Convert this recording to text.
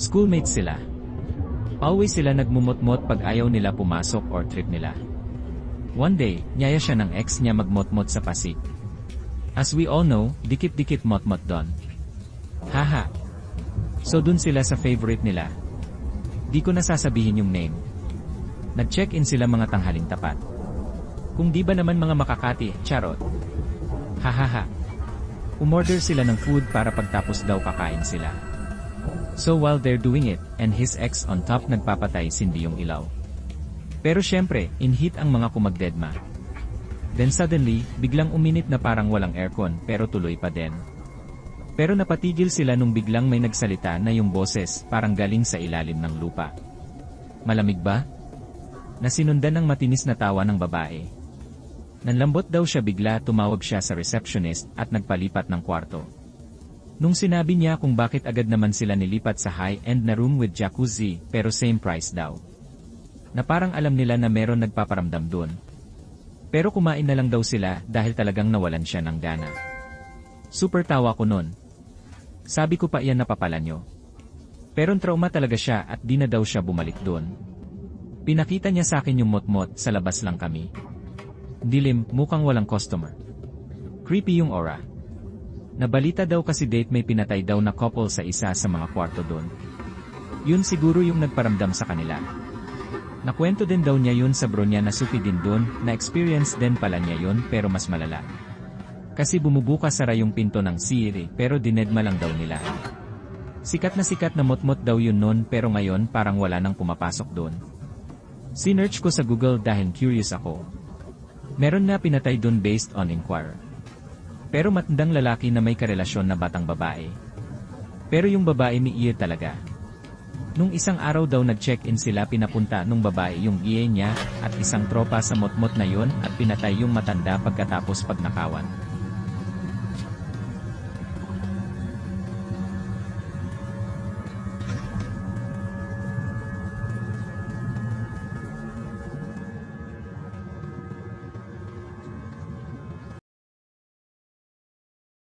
Schoolmates sila. Always sila nagmumot-mot pag ayaw nila pumasok or trip nila. One day, niyaya siya ng ex niya magmot-mot sa Pasig. As we all know, dikit-dikit mot-mot doon. Haha. So dun sila sa favorite nila. Di ko nasasabihin yung name. Nag-check-in sila mga tanghaling tapat. Kung di ba naman mga makakati, charot. Hahaha. Umorder sila ng food para pagtapos daw kakain sila. So while they're doing it, and his ex on top nagpapatay sindi yung ilaw. Pero syempre, in-heat ang mga kumagdedma. Then suddenly, biglang uminit na parang walang aircon pero tuloy pa din. Pero napatigil sila nung biglang may nagsalita na yung boses parang galing sa ilalim ng lupa. Malamig ba? Nasinundan ng matinis na tawa ng babae. Nanlambot daw siya bigla tumawag siya sa receptionist at nagpalipat ng kwarto. Nung sinabi niya kung bakit agad naman sila nilipat sa high-end na room with jacuzzi pero same price daw. Na parang alam nila na meron nagpaparamdam dun. Pero kumain na lang daw sila dahil talagang nawalan siya ng gana. Super tawa ko nun. Sabi ko pa iyan napapala nyo. Pero trauma talaga siya at di na daw siya bumalik dun. Pinakita niya sa akin yung mot-mot, sa labas lang kami. Dilim, mukhang walang customer. Creepy yung aura. Nabalita daw kasi date may pinatay daw na couple sa isa sa mga kwarto doon. Yun siguro yung nagparamdam sa kanila. Nakwento din daw niya yun sa bro niya na suki din doon, na experience din pala niya yun pero mas malala. Kasi bumubukas sara yung pinto ng siri pero dinedma lang daw nila. Sikat na motmot daw yun noon pero ngayon parang wala nang pumapasok doon. Sinearch ko sa Google dahil curious ako. Meron na pinatay doon based on inquiry. Pero matandang lalaki na may karelasyon na batang babae. Pero yung babae may ear talaga. Nung isang araw daw nag-check-in sila pinapunta nung babae yung niya at isang tropa sa motmot na yon at pinatay yung matanda pagkatapos pagnakawan.